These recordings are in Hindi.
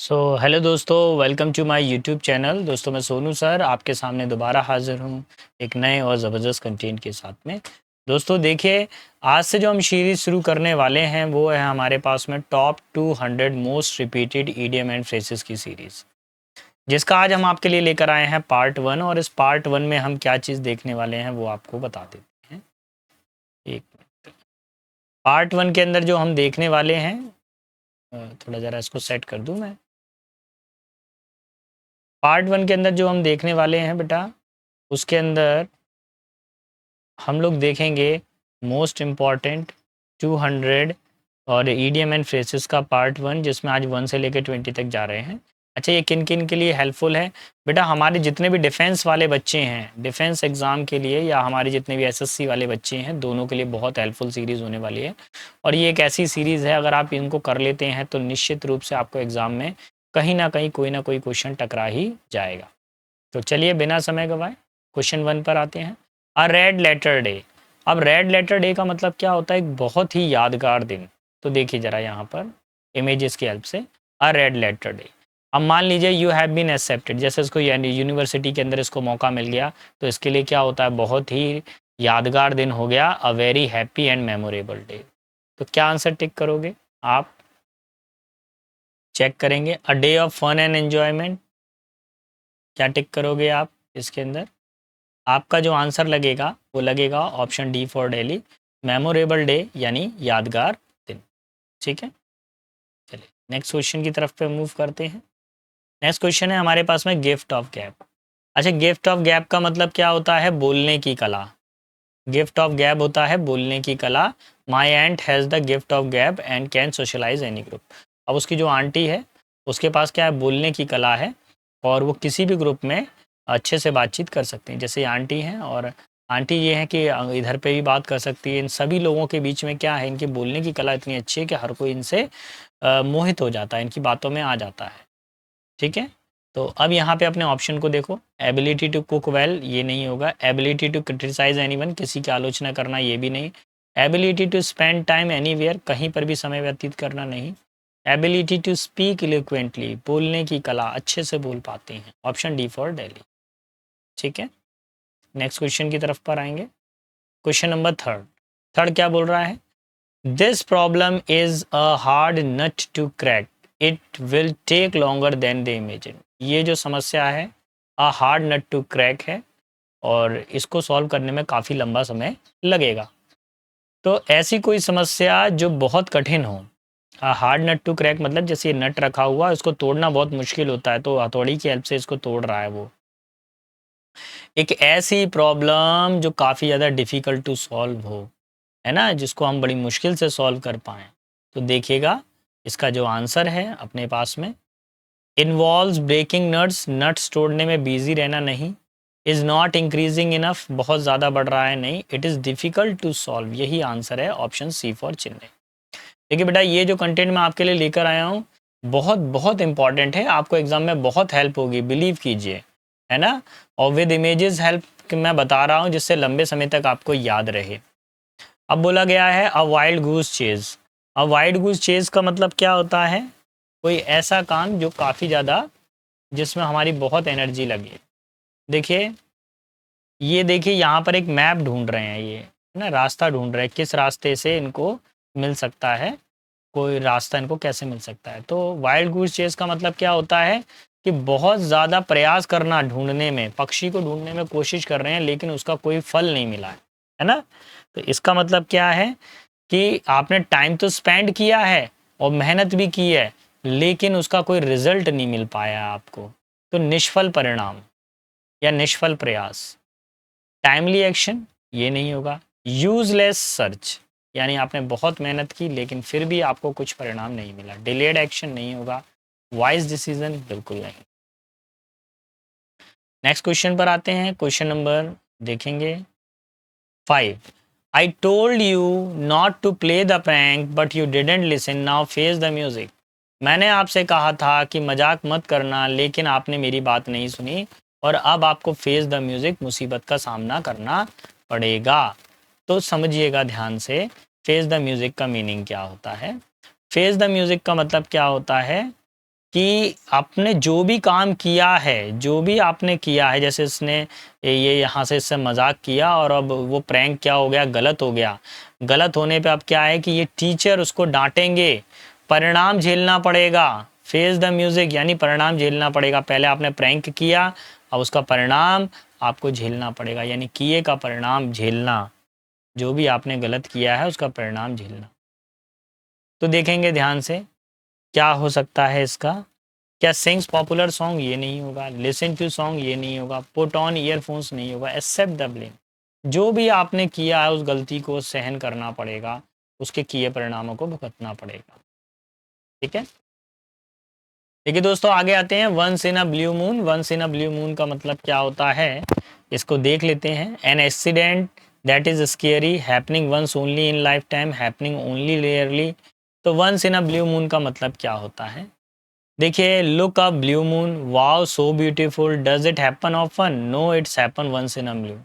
हेलो दोस्तों, welcome to my YouTube channel. दोस्तों, मैं सोनू सर आपके सामने दोबारा हाजिर हूँ एक नए और ज़बरदस्त कंटेंट के साथ में। दोस्तों देखिए, आज से जो हम सीरीज़ शुरू करने वाले हैं वो है हमारे पास में top 200 most repeated idiom and phrases की सीरीज़, जिसका आज हम आपके लिए लेकर आए हैं पार्ट 1। और इस पार्ट 1 में हम क्या चीज़ देखने वाले हैं वो आपको बता देते हैं। एक पार्ट 1 के अंदर जो हम देखने वाले हैं, थोड़ा ज़रा इसको सेट कर दूँ मैं। पार्ट 1 के अंदर जो हम देखने वाले हैं बेटा, उसके अंदर हम लोग देखेंगे मोस्ट इम्पॉर्टेंट 200 और ईडीएम एंड फ्रेजेस का पार्ट 1, जिसमें आज 1 से लेकर 20 तक जा रहे हैं। अच्छा, ये किन किन के लिए हेल्पफुल है बेटा? हमारे जितने भी डिफेंस वाले बच्चे हैं, डिफेंस एग्ज़ाम के लिए, या हमारे जितने भी एसएससी वाले बच्चे हैं, दोनों के लिए बहुत हेल्पफुल सीरीज़ होने वाली है। और ये एक ऐसी सीरीज़ है, अगर आप इनको कर लेते हैं तो निश्चित रूप से आपको एग्ज़ाम में कहीं ना कोई क्वेश्चन टकरा ही जाएगा। तो चलिए बिना समय गवाए क्वेश्चन 1 पर आते हैं। अ रेड लेटर डे। अब रेड लेटर डे का मतलब क्या होता है? एक बहुत ही यादगार दिन। तो देखिए ज़रा यहाँ पर इमेजेस की हेल्प से, अ रेड लेटर डे। अब मान लीजिए यू हैव बीन एक्सेप्टेड, जैसे इसको यानी यूनिवर्सिटी के अंदर इसको मौका मिल गया, तो इसके लिए क्या होता है? बहुत ही यादगार दिन हो गया, a very happy and memorable day. तो क्या आंसर टिक करोगे आप? चेक करेंगे। A day of fun and enjoyment, क्या टिक करोगे आप इसके अंदर? आपका जो आंसर लगेगा वो लगेगा option D for Delhi, memorable day यानी यादगार दिन। ठीक है, चलिए नेक्स्ट क्वेश्चन की तरफ पे मूव करते हैं। नेक्स्ट क्वेश्चन है हमारे पास में गिफ्ट ऑफ गैप। अच्छा, गिफ्ट ऑफ गैप का मतलब क्या होता है? बोलने की कला। गिफ्ट ऑफ गैप होता है बोलने की कला। My aunt has the gift of gab and can socialise any group. अब उसकी जो आंटी है उसके पास क्या है? बोलने की कला है, और वो किसी भी ग्रुप में अच्छे से बातचीत कर सकती हैं। जैसे आंटी हैं, और आंटी ये है कि इधर पे भी बात कर सकती है। इन सभी लोगों के बीच में क्या है? इनकी बोलने की कला इतनी अच्छी है कि हर कोई इनसे मोहित हो जाता है, इनकी बातों में आ जाता है। ठीक है, तो अब यहाँ पे अपने ऑप्शन को देखो। एबिलिटी टू कुक वेल, ये नहीं होगा। एबिलिटी टू क्रिटिसाइज एनीवन, किसी की आलोचना करना, ये भी नहीं। Ability to spend time anywhere, कहीं पर भी समय व्यतीत करना, नहीं। एबिलिटी टू स्पीक इलोक्वेंटली, बोलने की कला, अच्छे से बोल पाते हैं। Option D for Delhi. ठीक है, नेक्स्ट क्वेश्चन की तरफ पर आएंगे। Question number third. थर्ड क्या बोल रहा है? This problem is a hard nut to crack, it will take longer than they imagine. ये जो समस्या है, a hard nut to crack है, और इसको सॉल्व करने में काफ़ी लंबा समय लगेगा। तो ऐसी कोई समस्या जो बहुत कठिन हो। हार्ड नट टू क्रैक मतलब जैसे ये नट रखा हुआ है, उसको तोड़ना बहुत मुश्किल होता है, तो हथौड़ी की हेल्प से इसको तोड़ रहा है वो। एक ऐसी प्रॉब्लम जो काफ़ी ज़्यादा डिफ़िकल्ट टू सॉल्व हो, है ना, जिसको हम बड़ी मुश्किल से सॉल्व कर पाएँ। तो देखिएगा, इसका जो आंसर है अपने पास में, इन्वॉल्व्स ब्रेकिंग नट्स, नट्स तोड़ने में बिजी रहना, नहीं। इज़ नॉट इंक्रीजिंग इनफ, बहुत ज़्यादा बढ़ रहा है, नहीं। It is difficult to solve, यही आंसर है, ऑप्शन सी फॉर चेन्नई। देखिए बेटा, ये जो कंटेंट मैं आपके लिए लेकर आया हूँ बहुत बहुत इंपॉर्टेंट है, आपको एग्जाम में बहुत हेल्प होगी, बिलीव कीजिए, है ना। और विद इमेजेस हेल्प मैं बता रहा हूँ, जिससे लंबे समय तक आपको याद रहे। अब बोला गया है अ वाइल्ड गूस चेज। अ वाइल्ड गूस चेज का मतलब क्या होता है? कोई ऐसा काम जो काफ़ी ज़्यादा, जिसमें हमारी बहुत एनर्जी लगे। देखिए, ये देखिए यहाँ पर एक मैप ढूंढ रहे हैं, ये है ना, रास्ता ढूंढ रहे हैं, किस रास्ते से इनको मिल सकता है, कोई रास्ता इनको कैसे मिल सकता है। तो वाइल्ड गूस चेस का मतलब क्या होता है कि बहुत ज़्यादा प्रयास करना, ढूंढने में, पक्षी को ढूंढने में कोशिश कर रहे हैं, लेकिन उसका कोई फल नहीं मिला है ना। तो इसका मतलब क्या है कि आपने टाइम तो स्पेंड किया है और मेहनत भी की है, लेकिन उसका कोई रिजल्ट नहीं मिल पाया आपको। तो निष्फल परिणाम या निष्फल प्रयास। टाइमली एक्शन, ये नहीं होगा। यूजलेस सर्च, यानी आपने बहुत मेहनत की लेकिन फिर भी आपको कुछ परिणाम नहीं मिला। डिलेड एक्शन नहीं होगा। वाइज डिसीजन, बिल्कुल नहीं। नेक्स्ट क्वेश्चन पर आते हैं। क्वेश्चन नंबर देखेंगे 5। I told you not to play the prank but you didn't listen, now face the music. मैंने आपसे कहा था कि मजाक मत करना, लेकिन आपने मेरी बात नहीं सुनी, और अब आपको फेस द म्यूजिक, मुसीबत का सामना करना पड़ेगा। तो समझिएगा ध्यान से, फेस द म्यूजिक का मीनिंग क्या होता है। फेस द म्यूजिक का मतलब क्या होता है कि आपने जो भी काम किया है, जो भी आपने किया है, जैसे इसने ये यहाँ से इससे मजाक किया और अब वो प्रैंक क्या हो गया, गलत हो गया। गलत होने पे अब क्या है कि ये टीचर उसको डांटेंगे, परिणाम झेलना पड़ेगा। फेस द म्यूजिक यानी परिणाम झेलना पड़ेगा। पहले आपने प्रैंक किया, अब उसका परिणाम आपको झेलना पड़ेगा, यानी किए का परिणाम झेलना। जो भी आपने गलत किया है उसका परिणाम झेलना। तो देखेंगे ध्यान से क्या हो सकता है इसका। क्या सिंग्स पॉपुलर सॉन्ग, ये नहीं होगा। लिसन टू सॉन्ग, ये नहीं होगा। पुट ऑन ईयरफोन्स, नहीं होगा। एक्सेप्ट द ब्लेम, जो भी आपने किया है उस गलती को सहन करना पड़ेगा, उसके किए परिणामों को भुगतना पड़ेगा। ठीक है। देखिए दोस्तों, आगे आते हैं। Once in a blue moon. Once in a blue moon का मतलब क्या होता है, इसको देख लेते हैं। An accident that is scary, happening once only in life time, happening only rarely. तो once in a blue moon का मतलब क्या होता है। देखिए, look a blue moon, wow so beautiful, does it happen often, no it's happen once in a blue.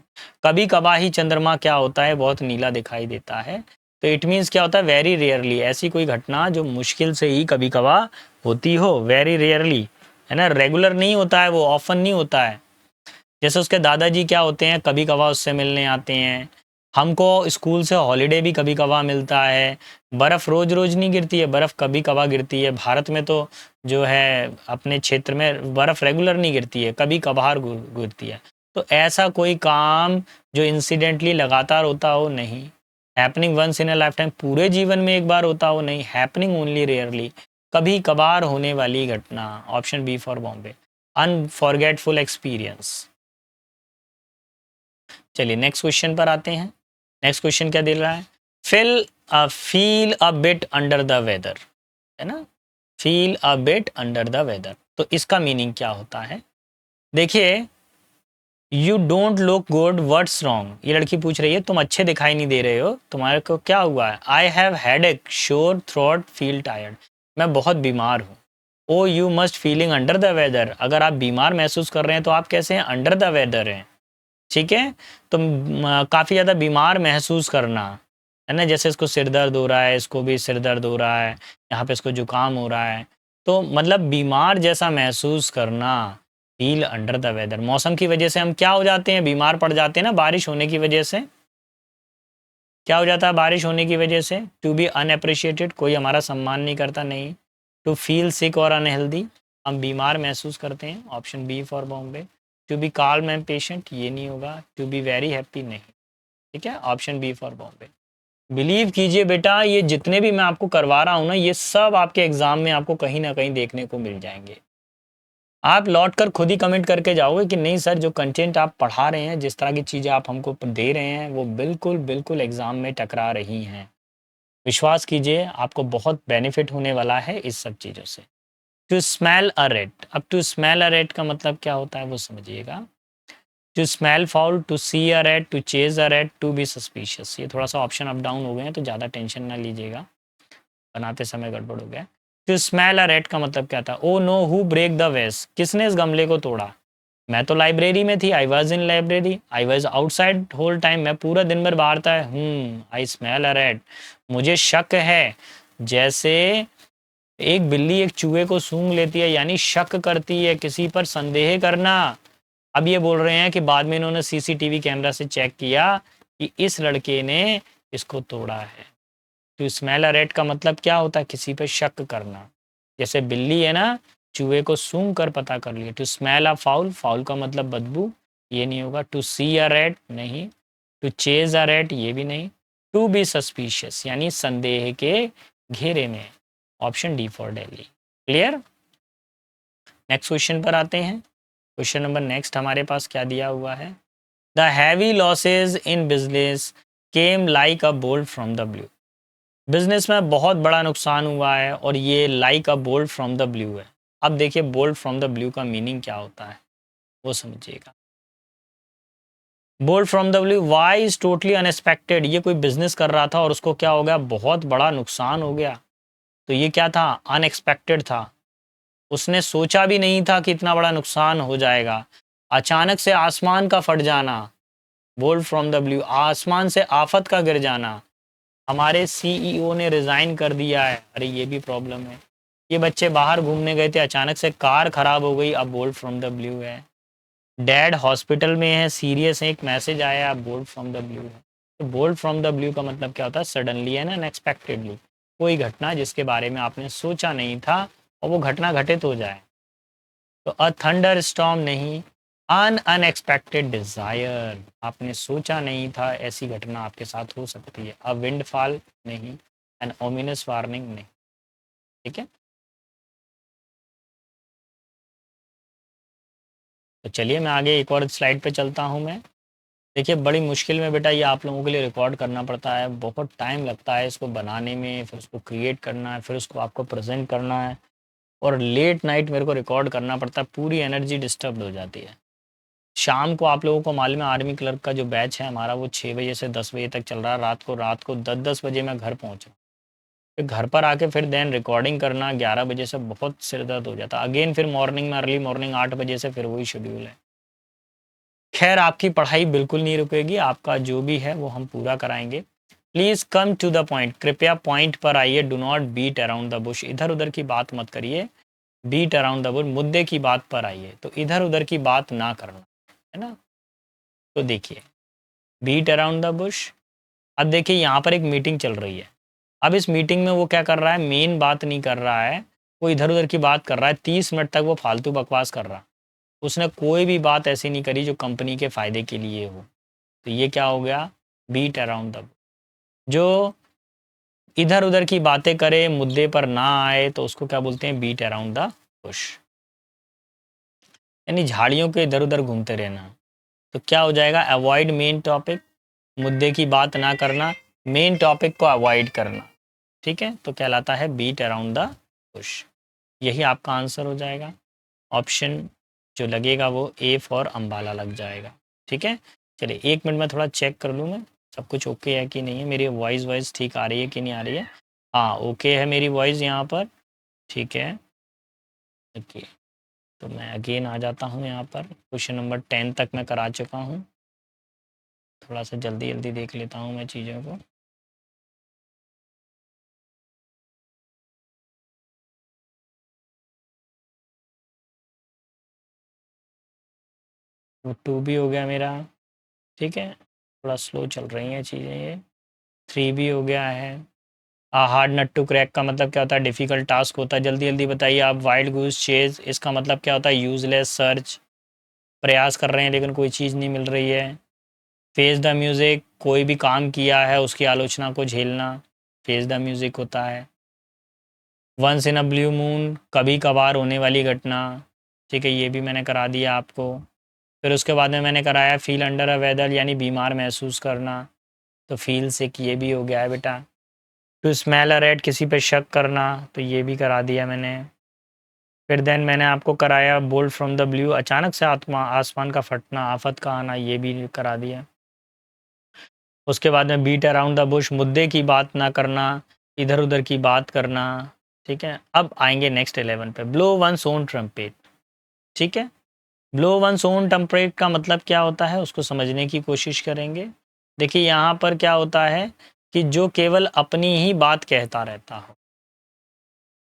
कभी कभार ही चंद्रमा क्या होता है, बहुत नीला दिखाई देता है। तो इट मीन्स क्या होता है, वेरी रेयरली, ऐसी कोई घटना जो मुश्किल से ही कभी कभार होती हो, वेरी रेयरली, है ना। रेगुलर नहीं होता है वो, ऑफन नहीं होता है। जैसे उसके दादाजी क्या होते हैं, कभी कभार उससे मिलने आते हैं। हमको स्कूल से हॉलीडे भी कभी कभार मिलता है। बर्फ़ रोज रोज नहीं गिरती है, बर्फ़ कभी कभार गिरती है। भारत में तो जो है अपने क्षेत्र में बर्फ़ रेगुलर नहीं गिरती है, कभी कभार गिरती है। तो ऐसा कोई काम जो इंसिडेंटली लगातार होता हो, नहीं। Happening once in a life time, पूरे जीवन में एक बार होता हो, नहीं। हैपनिंग ओनली रेयरली, कभी कभार होने वाली घटना। Option B for Bombay, unforgettable experience. चलिए नेक्स्ट क्वेश्चन पर आते हैं। नेक्स्ट क्वेश्चन क्या दे रहा है, feel a bit under the weather, है ना। Feel a bit under the weather, तो इसका मीनिंग क्या होता है। देखिए, you don't look good, what's wrong. ये लड़की पूछ रही है, तुम अच्छे दिखाई नहीं दे रहे हो, तुम्हारे को क्या हुआ है। I have headache, sore throat, feel tired, मैं बहुत बीमार हूँ। Oh you must feeling under the weather, अगर आप बीमार महसूस कर रहे हैं तो आप कैसे हैं, अंडर द वेदर हैं। ठीक है। तो काफ़ी ज़्यादा बीमार महसूस करना, है ना। जैसे इसको सिर दर्द हो रहा है, इसको भी सिर दर्द हो रहा है, यहाँ पे इसको जुकाम हो रहा है। तो मतलब बीमार जैसा महसूस करना, फील अंडर द वेदर। मौसम की वजह से हम क्या हो जाते हैं, बीमार पड़ जाते हैं ना, बारिश होने की वजह से क्या हो जाता है, बारिश होने की वजह से। टू बी अनअप्रिशिएटेड, कोई हमारा सम्मान नहीं करता, नहीं। टू फील सिक और अनहेल्दी, हम बीमार महसूस करते हैं। Option B for Bombay. To be calm and patient, ये नहीं होगा। टू बी वेरी हैप्पी, नहीं। ठीक है, option B for Bombay. Believe कीजिए बेटा, ये जितने भी मैं आपको करवा रहा हूँ ना, ये सब आपके एग्जाम में आपको कहीं ना कहीं देखने को मिल जाएंगे। आप लौट कर खुद ही कमेंट करके जाओगे कि नहीं सर, जो कंटेंट आप पढ़ा रहे हैं, जिस तरह की चीज़ें आप हमको दे रहे हैं, वो बिल्कुल बिल्कुल एग्ज़ाम में टकरा रही हैं। विश्वास कीजिए, आपको बहुत बेनिफिट होने वाला है इस सब चीज़ों से। टू स्मेल अ रेट, अब टू स्मेल अ रेट का मतलब क्या होता है वो समझिएगा। To smell foul, to see a rat, to chase a rat, to be suspicious. ये थोड़ा सा ऑप्शन अप डाउन हो गए हैं, तो ज़्यादा टेंशन ना लीजिएगा, बनाते समय गड़बड़ हो गया। टू स्मेल अ रेट का मतलब क्या था, oh no who break the vase, किसने इस गमले को तोड़ा। मैं तो लाइब्रेरी में थी, I was in library, I was outside whole time, मैं पूरा दिन भर बाहर था। आई स्मेल अ रेट, मुझे शक है। जैसे एक बिल्ली एक चूहे को सूंघ लेती है, यानी शक करती है, किसी पर संदेह करना। अब ये बोल रहे हैं कि बाद में इन्होंने सीसीटीवी कैमरा से चेक किया कि इस लड़के ने इसको तोड़ा है। तो स्मेल अ रेट का मतलब क्या होता है, किसी पे शक करना। जैसे बिल्ली है ना, चूहे को सूंघ कर पता कर लिया। To smell a foul, foul का मतलब बदबू, ये नहीं होगा। टू सी अ रेट, नहीं। टू चेज अ रेट, ये भी नहीं। टू बी सस्पिशियस, यानी संदेह के घेरे में। Option D for Delhi. Clear. Next question पर आते हैं। क्वेश्चन नंबर नेक्स्ट हमारे पास क्या दिया हुआ है। The heavy losses in business came like a bolt from the blue. Business में बहुत बड़ा नुकसान हुआ है और ये like a bolt from the blue है। अब देखिए, बोल्ट फ्रॉम द ब्लू का मीनिंग क्या होता है वो समझिएगा। Bolt from the blue, why is totally unexpected. ये कोई बिजनेस कर रहा था और उसको क्या हो गया, बहुत बड़ा नुकसान हो गया। तो ये क्या था, अनएक्सपेक्टेड था। उसने सोचा भी नहीं था कि इतना बड़ा नुकसान हो जाएगा। अचानक से आसमान का फट जाना, बोल्ट फ्रॉम द ब्लू, आसमान से आफत का गिर जाना। हमारे सीईओ ने रिजाइन कर दिया है, अरे ये भी प्रॉब्लम है। ये बच्चे बाहर घूमने गए थे, अचानक से कार खराब हो गई, अब बोल्ड फ्रॉम द ब्लू है। डैड हॉस्पिटल में है, सीरियस है, एक मैसेज आया, अब बोल्ड फ्रॉम द ब्लू है। तो बोल्ड फ्रॉम द ब्लू का मतलब क्या होता है? सडनली है ना, अनएक्सपेक्टेडली, कोई घटना जिसके बारे में आपने सोचा नहीं था और वो घटना घटित हो जाए। तो अ थंडर स्टॉर्म नहीं, अन अनएक्सपेक्टेड डिजायर, आपने सोचा नहीं था ऐसी घटना आपके साथ हो सकती है। अ विंडफॉल नहीं, एन ओमिनस वार्निंग नहीं। ठीक है, तो चलिए मैं आगे एक और स्लाइड पे चलता हूँ मैं। देखिए बड़ी मुश्किल में बेटा ये आप लोगों के लिए रिकॉर्ड करना पड़ता है, बहुत टाइम लगता है इसको बनाने में, फिर उसको क्रिएट करना है, फिर उसको आपको प्रेजेंट करना है, और लेट नाइट मेरे को रिकॉर्ड करना पड़ता है, पूरी एनर्जी डिस्टर्ब हो जाती है। शाम को आप लोगों को मालूम है आर्मी क्लर्क का जो बैच है हमारा वो 6 बजे से 10 बजे तक चल रहा है, रात को 10-10 बजे मैं घर पहुँचा, फिर घर पर आके फिर देन रिकॉर्डिंग करना 11 बजे से बहुत सिर दर्द हो जाता। अगेन फिर मॉर्निंग में अर्ली मॉर्निंग 8 बजे से फिर वही शेड्यूल है। खैर आपकी पढ़ाई बिल्कुल नहीं रुकेगी, आपका जो भी है वो हम पूरा कराएंगे। Please come to the point, कृपया पॉइंट पर आइए, do not beat around the bush, इधर उधर की बात मत करिए। बीट अराउंड द बुश, मुद्दे की बात पर आइए, तो इधर उधर की बात ना करना, है ना। तो देखिए बीट अराउंड द बुश, अब देखिए यहाँ पर एक मीटिंग चल रही है। अब इस मीटिंग में वो क्या कर रहा है, मेन बात नहीं कर रहा है, वो इधर उधर की बात कर रहा है। 30 मिनट तक वो फालतू बकवास कर रहा, उसने कोई भी बात ऐसी नहीं करी जो कंपनी के फायदे के लिए हो। तो ये क्या हो गया, बीट अराउंड द, जो इधर उधर की बातें करे, मुद्दे पर ना आए, तो उसको क्या बोलते हैं, बीट अराउंड द बुश, यानी झाड़ियों के इधर उधर घूमते रहना। तो क्या हो जाएगा, अवॉइड मेन टॉपिक, मुद्दे की बात ना करना, मेन टॉपिक को अवॉइड करना। ठीक है, तो कहलाता है बीट अराउंड द बुश। यही आपका आंसर हो जाएगा। ऑप्शन जो लगेगा वो ए फॉर अम्बाला लग जाएगा। ठीक है, चलिए 1 मिनट में थोड़ा चेक कर लूँ मैं सब कुछ ओके है कि नहीं है, मेरी वॉइस ठीक आ रही है कि नहीं आ रही है। हाँ ओके है मेरी वॉइस यहाँ पर। ठीक है, ओके, तो मैं अगेन आ जाता हूँ यहाँ पर, क्वेश्चन नंबर 10 तक मैं करा चुका हूँ। थोड़ा सा जल्दी जल्दी देख लेता हूँ मैं चीज़ों को। वो 2 भी हो गया मेरा। ठीक है, थोड़ा स्लो चल रही हैं चीज़ें ये। 3 भी हो गया है। हार्ड नट टू क्रैक का मतलब क्या होता है, डिफ़िकल्ट टास्क होता है। जल्दी जल्दी बताइए आप। वाइल्ड गूस चेज, इसका मतलब क्या होता है, यूजलेस सर्च, प्रयास कर रहे हैं लेकिन कोई चीज़ नहीं मिल रही है। फेस द म्यूज़िक, कोई भी काम किया है उसकी आलोचना को झेलना, फेस द म्यूज़िक होता है। Once in a blue moon, कभी कभार होने वाली घटना। ठीक है, ये भी मैंने करा दिया आपको। फिर उसके बाद में मैंने कराया फील अंडर अ वेदर, यानी बीमार महसूस करना, तो फील सिक ये भी हो गया है बेटा। टू स्मेल अ रेड, किसी पे शक करना, तो ये भी करा दिया मैंने। फिर देन मैंने आपको कराया बोल्ड फ्रॉम द ब्लू, अचानक से आत्मा आसमान का फटना, आफत का आना, ये भी करा दिया। उसके बाद में बीट अराउंड द बुश, मुद्दे की बात ना करना, इधर उधर की बात करना। ठीक है, अब आएंगे नेक्स्ट 11 पे, ब्लो वन ओन ट्रम्पेट। ठीक है, ब्लो वन ओन ट्रम्पेट का मतलब क्या होता है उसको समझने की कोशिश करेंगे। देखिए यहाँ पर क्या होता है कि जो केवल अपनी ही बात कहता रहता हो।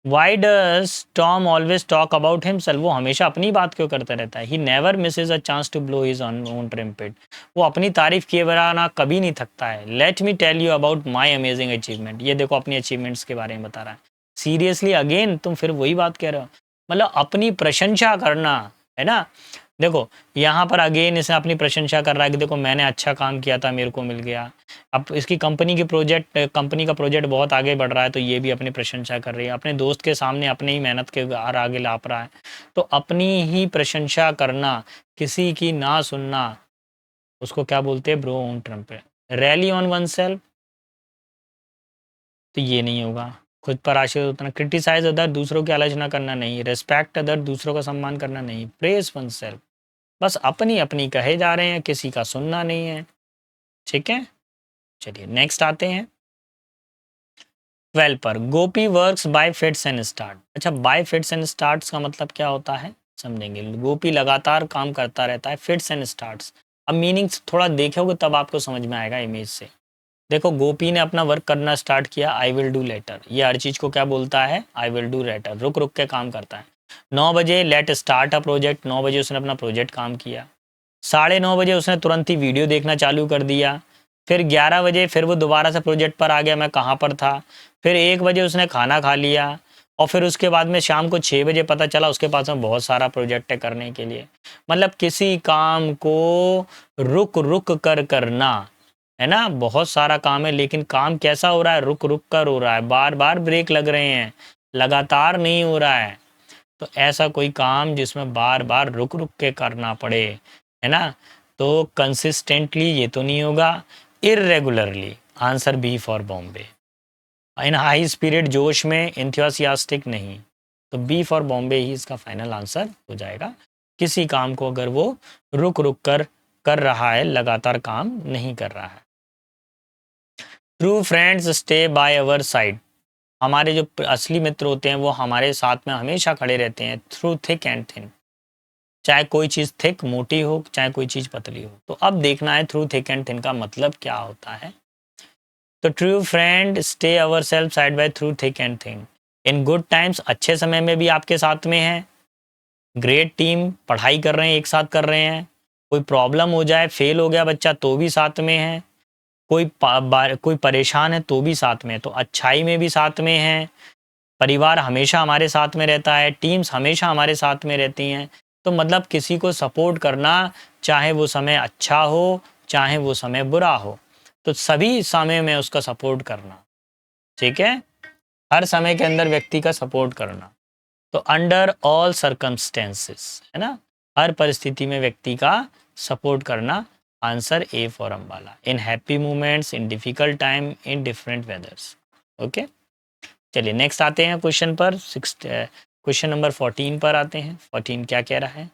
Why does Tom always talk about himself, वो हमेशा अपनी बात क्यों करता रहता है। He never misses a chance to blow his own trumpet, वो अपनी तारीफ किए बगैर कभी नहीं थकता है। Let me tell you about my amazing achievement, ये देखो अपनी अचीवमेंट्स के बारे में बता रहा है। सीरियसली अगेन तुम फिर वही बात कह रहे हो, मतलब अपनी प्रशंसा करना, है ना। देखो यहाँ पर अगेन इसे अपनी प्रशंसा कर रहा है कि देखो मैंने अच्छा काम किया था, मेरे को मिल गया। अब इसकी कंपनी का प्रोजेक्ट बहुत आगे बढ़ रहा है, तो ये भी अपनी प्रशंसा कर रही है, अपने दोस्त के सामने अपने ही मेहनत के आगे लाप रहा है। तो अपनी ही प्रशंसा करना, किसी की ना सुनना, उसको क्या बोलते हैं, bro on Trump. Rally on one self, तो ये नहीं होगा। खुद पर आश्रित उतना, क्रिटिसाइज अदर, दूसरों की आलोचना करना नहीं। रेस्पेक्ट अदर, दूसरों का सम्मान करना नहीं। प्रेज वन सेल्फ, बस अपनी अपनी कहे जा रहे हैं, किसी का सुनना नहीं है। ठीक है, चलिए नेक्स्ट आते हैं 12 पर। Gopi works by fits and start. अच्छा, बाय फिट्स एंड स्टार्ट्स का मतलब क्या होता है समझेंगे। गोपी लगातार काम करता रहता है, फिट्स एंड स्टार्ट्स। अब मीनिंग्स थोड़ा देखोगे तब आपको समझ में आएगा इमेज से। देखो गोपी ने अपना वर्क करना स्टार्ट किया, आई विल डू लेटर। ये हर चीज़ को क्या बोलता है, आई विल डू लेटर, रुक रुक के काम करता है। 9 बजे लेट स्टार्ट अ प्रोजेक्ट, 9 बजे उसने अपना प्रोजेक्ट काम किया। 9:30 बजे उसने तुरंत ही वीडियो देखना चालू कर दिया। फिर 11 बजे फिर वो दोबारा से प्रोजेक्ट पर आ गया, मैं कहाँ पर था। फिर 1 बजे उसने खाना खा लिया, और फिर उसके बाद में शाम को 6 बजे पता चला उसके पास में बहुत सारा प्रोजेक्ट है करने के लिए। मतलब किसी काम को रुक रुक कर करना, है ना। बहुत सारा काम है लेकिन काम कैसा हो रहा है, रुक रुक कर हो रहा है, बार बार ब्रेक लग रहे हैं, लगातार नहीं हो रहा है। तो ऐसा कोई काम जिसमें बार बार रुक रुक के करना पड़े, है ना, तो कंसिस्टेंटली ये तो नहीं होगा, irregularly. Answer B for Bombay. In high spirit, जोश में, इंथुसियास्टिक नहीं। तो बी फॉर बॉम्बे ही इसका फाइनल आंसर हो जाएगा। किसी काम को अगर वो रुक रुक कर रहा है, लगातार काम नहीं कर रहा है। True friends stay by our side. हमारे जो असली मित्र होते हैं वो हमारे साथ में हमेशा खड़े रहते हैं, थ्रू थिक एंड थिन। चाहे कोई चीज़ थिक मोटी हो, चाहे कोई चीज़ पतली हो। तो अब देखना है थ्रू थिक एंड थिन का मतलब क्या होता है। तो true friend stay our self side by through thick and thin. In good times, अच्छे समय में भी आपके साथ में है। ग्रेट टीम, पढ़ाई कर रहे हैं, एक साथ कर रहे हैं। कोई प्रॉब्लम हो जाए, फेल हो गया बच्चा तो भी साथ में है। कोई परेशान है तो भी साथ में है। तो अच्छाई में भी साथ में है। परिवार हमेशा हमारे साथ में रहता है, टीम्स हमेशा हमारे साथ में रहती हैं। तो मतलब किसी को सपोर्ट करना, चाहे वो समय अच्छा हो, चाहे वो समय बुरा हो, तो सभी समय में उसका सपोर्ट करना, ठीक है। हर समय के अंदर व्यक्ति का सपोर्ट करना। तो अंडर ऑल सर्कमस्टेंसेस, है ना, हर परिस्थिति में व्यक्ति का सपोर्ट करना। Answer A for Ambala. In happy moments, in difficult time, in different वेदर्स। Okay, चलिए नेक्स्ट आते हैं क्वेश्चन पर। क्वेश्चन नंबर 14 पर आते हैं। 14 क्या कह रहा है,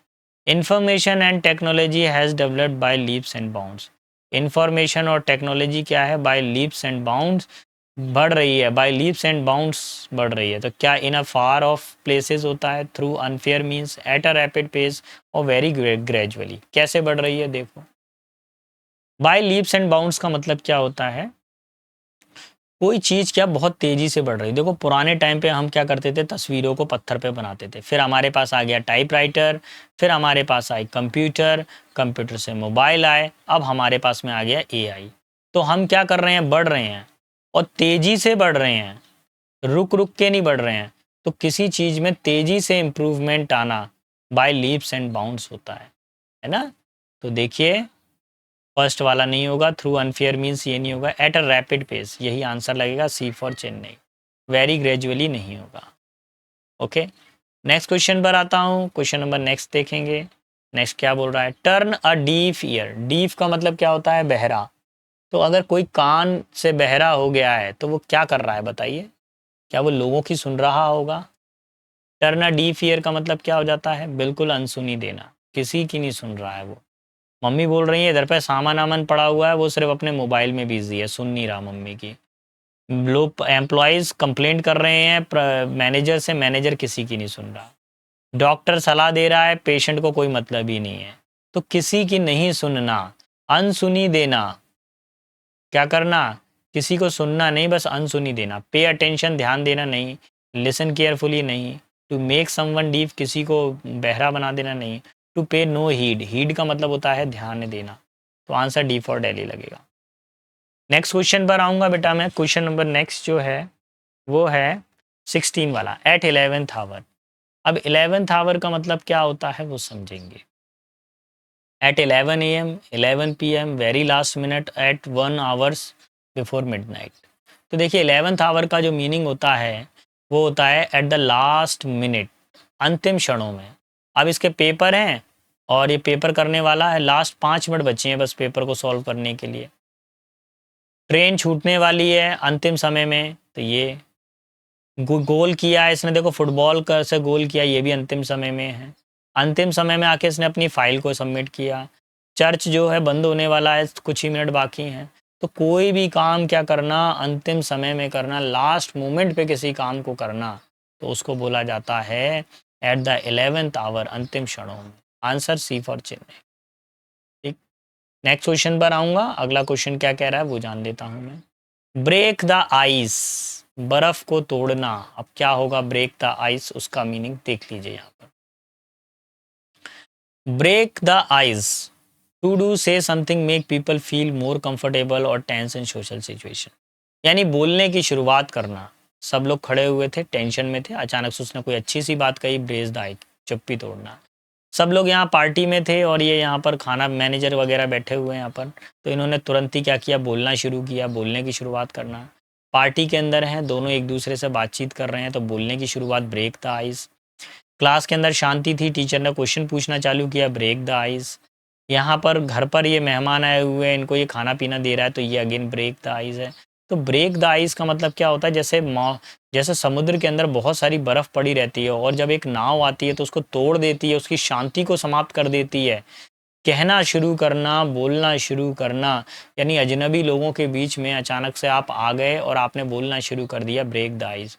information and technology has developed by leaps and bounds. Information और टेक्नोलॉजी क्या है, बाय लीप्स एंड बाउंड्स बढ़ रही है, बाय लीप्स एंड बाउंड्स बढ़ रही है। तो क्या इन अ फार ऑफ प्लेसेस होता है, through unfair means, at a rapid pace, और वेरी ग्रेजुअली। कैसे बढ़ रही है देखो, बाय लीप्स एंड बाउंड्स का मतलब क्या होता है, कोई चीज़ क्या बहुत तेज़ी से बढ़ रही है। देखो पुराने टाइम पे हम क्या करते थे, तस्वीरों को पत्थर पे बनाते थे, फिर हमारे पास आ गया टाइपराइटर, फिर हमारे पास आई कंप्यूटर, कंप्यूटर से मोबाइल आए, अब हमारे पास में आ गया एआई। तो हम क्या कर रहे हैं, बढ़ रहे हैं, और तेज़ी से बढ़ रहे हैं, रुक रुक के नहीं बढ़ रहे हैं। तो किसी चीज़ में तेज़ी से इम्प्रूवमेंट आना बाय लीप्स एंड बाउंड्स होता है ना। तो देखिए फर्स्ट वाला नहीं होगा, थ्रू अनफेयर मीन्स ये नहीं होगा, एट अ रैपिड पेस यही आंसर लगेगा, सी फॉर चेन्नई। वेरी ग्रेजुअली नहीं होगा। ओके, नेक्स्ट क्वेश्चन पर आता हूँ। क्वेश्चन नंबर नेक्स्ट देखेंगे। नेक्स्ट क्या बोल रहा है, turn a deaf year. Deaf का मतलब क्या होता है, बहरा। तो अगर कोई कान से बहरा हो गया है तो वो क्या कर रहा है बताइए, क्या वो लोगों की सुन रहा होगा। टर्न अ डीफ ईयर का मतलब क्या हो जाता है, बिल्कुल अनसुनी देना, किसी की नहीं सुन रहा है वो। मम्मी बोल रही है इधर पे सामान आमन पड़ा हुआ है, वो सिर्फ अपने मोबाइल में बिजी है, सुन नहीं रहा मम्मी की। लोग एम्प्लॉयज़ कंप्लेंट कर रहे हैं मैनेजर से, मैनेजर किसी की नहीं सुन रहा। डॉक्टर सलाह दे रहा है, पेशेंट को कोई मतलब ही नहीं है। तो किसी की नहीं सुनना, अनसुनी देना। क्या करना, किसी को सुनना नहीं, बस अनसुनी देना। पे अटेंशन, ध्यान देना नहीं। लिसन केयरफुली नहीं। टू मेक समवन डीफ, किसी को बहरा बना देना नहीं। टू पे नो हीड, हीड का मतलब होता है ध्यान देना। तो आंसर डी फॉर दिल्ली लगेगा। नेक्स्ट क्वेश्चन पर आऊँगा बेटा मैं। क्वेश्चन नंबर नेक्स्ट जो है वो है 16 वाला, एट 11th आवर। अब 11th आवर का मतलब क्या होता है वो समझेंगे। At 11 AM, 11 PM, very last minute, at 1 hours before midnight. तो देखिए 11th आवर का जो मीनिंग होता है वो होता है एट द लास्ट मिनट, अंतिम क्षणों में। अब इसके पेपर हैं और ये पेपर करने वाला है, लास्ट 5 मिनट बचे हैं बस पेपर को सॉल्व करने के लिए। ट्रेन छूटने वाली है अंतिम समय में, तो ये गोल किया है इसने, देखो फुटबॉल का से गोल किया, ये भी अंतिम समय में है। अंतिम समय में आके इसने अपनी फाइल को सबमिट किया। चर्च जो है बंद होने वाला है, कुछ ही मिनट बाकी हैं। तो कोई भी काम क्या करना, अंतिम समय में करना, लास्ट मोमेंट पे किसी काम को करना, तो उसको बोला जाता है एट द 11th आवर, अंतिम क्षणों में। Answer C for Chennai. ठीक, नेक्स्ट क्वेश्चन पर आऊँगा, अगला क्वेश्चन क्या कह रहा है वो जान लेता हूँ मैं। ब्रेक द आइस, बर्फ को तोड़ना। अब क्या होगा ब्रेक द आइस, उसका मीनिंग देख लीजिए यहाँ पर। Break the ice, to do say something make people feel more comfortable और टेंस इन सोशल सिचुएशन। यानी बोलने की शुरुआत करना। सब लोग खड़े हुए थे, टेंशन में थे, अचानक से उसने कोई अच्छी सी बात कही, ब्रेक द आइस, चुप्पी तोड़ना। सब लोग यहाँ पार्टी में थे और ये यहाँ पर खाना मैनेजर वगैरह बैठे हुए हैं यहाँ पर, तो इन्होंने तुरंत ही क्या किया, बोलना शुरू किया, बोलने की शुरुआत करना। पार्टी के अंदर हैं, दोनों एक दूसरे से बातचीत कर रहे हैं, तो बोलने की शुरुआत, ब्रेक द आइस। क्लास के अंदर शांति थी, टीचर ने क्वेश्चन पूछना चालू किया, ब्रेक द आइस। यहाँ पर घर पर ये मेहमान आए हुए हैं, इनको ये खाना पीना दे रहा है, तो ये अगेन ब्रेक द आइस है। तो ब्रेक द आइस का मतलब क्या होता है, जैसे समुद्र के अंदर बहुत सारी बर्फ़ पड़ी रहती है और जब एक नाव आती है तो उसको तोड़ देती है, उसकी शांति को समाप्त कर देती है। कहना शुरू करना, बोलना शुरू करना, यानी अजनबी लोगों के बीच में अचानक से आप आ गए और आपने बोलना शुरू कर दिया, break the ice.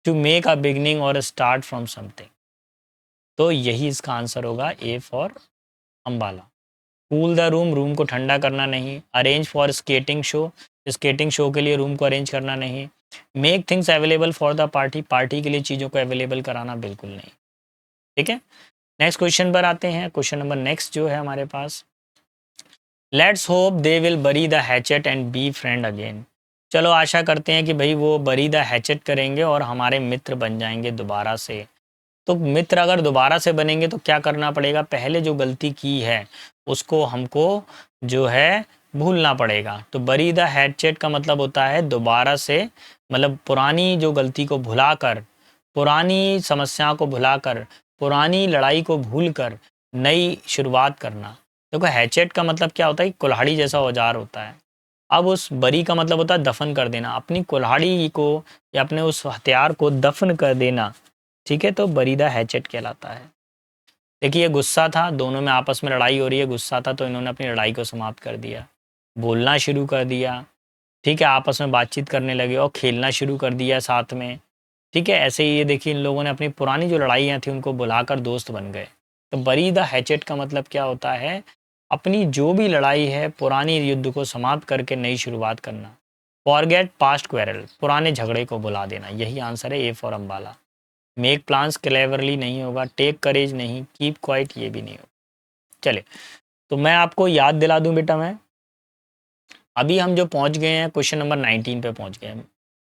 To make a beginning और स्टार्ट फ्रॉम समथिंग। तो यही इसका आंसर होगा, A for Ambala. Cool the room, room को ठंडा करना नहीं। Arrange for skating show, skating show के लिए रूम को अरेंज करना नहीं। Make things available for the party, party के लिए चीज़ों को अवेलेबल कराना बिल्कुल नहीं। ठीक है, नेक्स्ट क्वेश्चन पर आते हैं। क्वेश्चन नंबर नेक्स्ट जो है हमारे पास, let's hope they will bury the hatchet and be friend again. चलो आशा करते हैं कि भाई वो बरी द हैचेट करेंगे और हमारे मित्र बन जाएंगे दोबारा से। तो मित्र अगर दोबारा से बनेंगे तो क्या करना पड़ेगा, पहले जो गलती की है उसको हमको जो है भूलना पड़ेगा। तो बरी द हैचेट का मतलब होता है दोबारा से, मतलब पुरानी जो गलती को भुलाकर, पुरानी समस्या को भुलाकर, पुरानी लड़ाई को भूलकर नई शुरुआत करना। देखो हैचेट का मतलब क्या होता है, कुल्हाड़ी जैसा औजार होता है। अब उस बरी का मतलब होता है दफन कर देना, अपनी कुल्हाड़ी को या अपने उस हथियार को दफन कर देना। ठीक है, तो बरी द हैचेट कहलाता है। देखिए ये गुस्सा था, दोनों में आपस में लड़ाई हो रही है, गुस्सा था तो इन्होंने अपनी लड़ाई को समाप्त कर दिया, बोलना शुरू कर दिया। ठीक है, आपस में बातचीत करने लगे और खेलना शुरू कर दिया साथ में। ठीक है, ऐसे ही ये देखिए इन लोगों ने अपनी पुरानी जो लड़ाइयाँ थी उनको बुलाकर दोस्त बन गए। तो बरी द हैचेट का मतलब क्या होता है, अपनी जो भी लड़ाई है, पुरानी युद्ध को समाप्त करके नई शुरुआत करना। फॉरगेट पास्ट क्वेरल, पुराने झगड़े को भुला देना। यही आंसर है, ए for Ambala. Make plans cleverly नहीं होगा, टेक करेज नहीं, कीप क्वाइट ये भी नहीं होगा। चले, तो मैं आपको याद दिला दूं बेटा, मैं अभी हम जो पहुंच गए हैं क्वेश्चन नंबर 19 पे पहुंच गए हैं।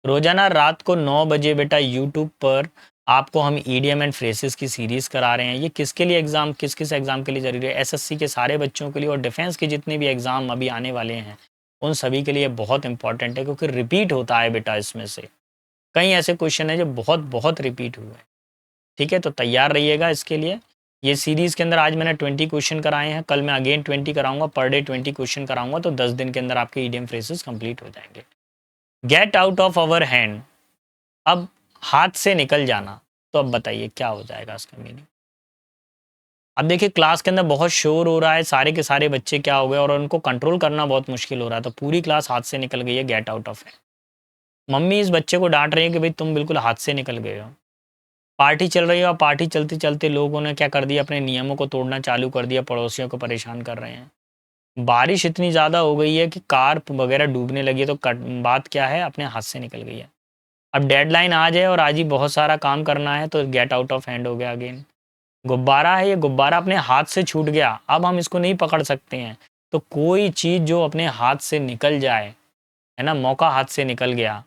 रोजाना रात को 9 बजे बेटा यूट्यूब पर आपको हम ईडियम एंड फ्रेसेस की सीरीज़ करा रहे हैं। ये किसके लिए एग्ज़ाम, किस किस एग्ज़ाम के लिए ज़रूरी है, एसएससी के सारे बच्चों के लिए और डिफेंस के जितने भी एग्ज़ाम अभी आने वाले हैं उन सभी के लिए बहुत इंपॉर्टेंट है, क्योंकि रिपीट होता है बेटा इसमें से। कई ऐसे क्वेश्चन हैं जो बहुत बहुत रिपीट हुए हैं। ठीक है, तो तैयार रहिएगा इसके लिए। ये सीरीज़ के अंदर आज मैंने 20 क्वेश्चन कराए हैं, कल मैं अगेन 20 कराऊंगा, पर डे 20 क्वेश्चन कराऊंगा, तो 10 दिन के अंदर आपके ईडीएम फ्रेजेस कंप्लीट हो जाएंगे। Get out of our hand, अब हाथ से निकल जाना, तो अब बताइए क्या हो जाएगा इसका मीनिंग। अब देखिए क्लास के अंदर बहुत शोर हो रहा है, सारे के सारे बच्चे क्या हो गए और उनको कंट्रोल करना बहुत मुश्किल हो रहा है, तो पूरी क्लास हाथ से निकल गई है, get out of hand. Mummy इस बच्चे को डांट रही है कि भाई तुम बिल्कुल हाथ से निकल गए हो। पार्टी चल रही है और पार्टी चलते चलते लोगों ने क्या कर दिया, अपने नियमों को तोड़ना चालू कर दिया, पड़ोसियों को परेशान कर रहे हैं। बारिश इतनी ज़्यादा हो गई है कि कार वगैरह डूबने लगी है, तो बात क्या है, अपने हाथ से निकल गई है। अब डेडलाइन आज है और आज ही बहुत सारा काम करना है, तो गेट आउट ऑफ हैंड हो गया अगेन। गुब्बारा है, ये गुब्बारा अपने हाथ से छूट गया, अब हम इसको नहीं पकड़ सकते हैं। तो कोई चीज़ जो अपने हाथ से निकल जाए, है ना, मौका हाथ से निकल गया,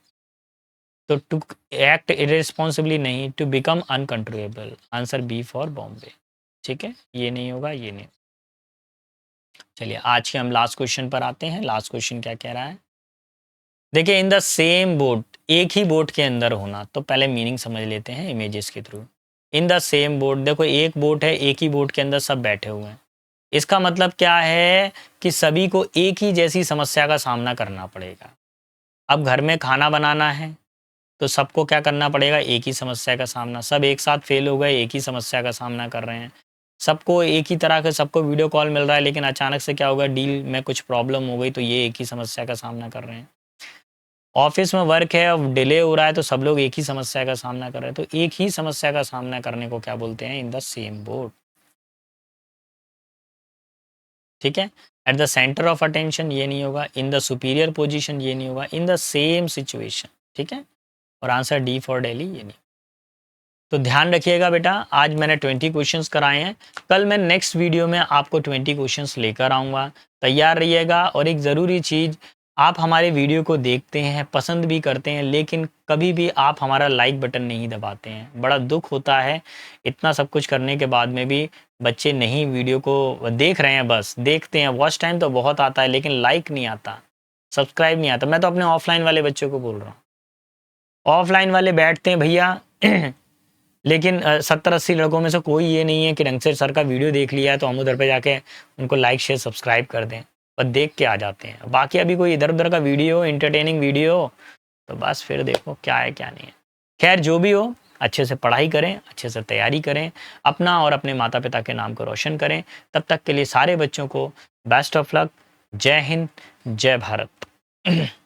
तो टू एक्ट इरेस्पॉन्सिबली नहीं, to become uncontrollable. Answer B for Bombay. ठीक है, ये नहीं होगा, ये नहीं। चलिए आज के हम लास्ट क्वेश्चन पर आते हैं। लास्ट क्वेश्चन क्या कह रहा है, देखिए इन द सेम बोट, एक ही बोट के अंदर होना। तो पहले मीनिंग समझ लेते हैं इमेजेस के through. In the same boat, देखो एक बोट है, एक ही बोट के अंदर सब बैठे हुए हैं। इसका मतलब क्या है कि सभी को एक ही जैसी समस्या का सामना करना पड़ेगा। अब घर में खाना बनाना है तो सबको क्या करना पड़ेगा, एक ही समस्या का सामना। सब एक साथ फेल हो गए, एक ही समस्या का सामना कर रहे हैं। सबको एक ही तरह के, सबको वीडियो कॉल मिल रहा है, लेकिन अचानक से क्या होगा, डील में कुछ प्रॉब्लम हो गई, तो ये एक ही समस्या का सामना कर रहे हैं। ऑफिस में वर्क है, अब डिले हो रहा है, तो सब लोग एक ही समस्या का सामना कर रहे हैं। तो एक ही समस्या का सामना करने को क्या बोलते हैं, इन द सेम बोट। ठीक है। At the centre of attention ये नहीं होगा, इन द सुपीरियर पोजीशन ये नहीं होगा, इन द सेम सिचुएशन, ठीक है। और आंसर डी फॉर दिल्ली ये नहीं। तो ध्यान रखिएगा बेटा, आज मैंने 20 क्वेश्चंस कराए हैं, कल मैं नेक्स्ट वीडियो में आपको 20 क्वेश्चंस लेकर आऊँगा, तैयार रहिएगा। और एक ज़रूरी चीज़, आप हमारे वीडियो को देखते हैं, पसंद भी करते हैं, लेकिन कभी भी आप हमारा लाइक बटन नहीं दबाते हैं। बड़ा दुख होता है, इतना सब कुछ करने के बाद में भी बच्चे नहीं वीडियो को देख रहे हैं, बस देखते हैं, वॉच टाइम तो बहुत आता है लेकिन लाइक नहीं आता, सब्सक्राइब नहीं आता। मैं तो अपने ऑफलाइन वाले बच्चों को बोल रहा हूँ, ऑफलाइन वाले बैठते हैं भैया लेकिन 70-80 लड़कों में से कोई ये नहीं है कि ढंग से सर का वीडियो देख लिया है तो हम उधर पे जाके उनको लाइक शेयर सब्सक्राइब कर दें, पर देख के आ जाते हैं। बाकी अभी कोई इधर उधर का वीडियो, इंटरटेनिंग वीडियो, तो बस फिर देखो क्या है क्या नहीं है। खैर जो भी हो, अच्छे से पढ़ाई करें, अच्छे से तैयारी करें, अपना और अपने माता पिता के नाम को रोशन करें। तब तक के लिए सारे बच्चों को बेस्ट ऑफ लक। जय हिंद, जय भारत।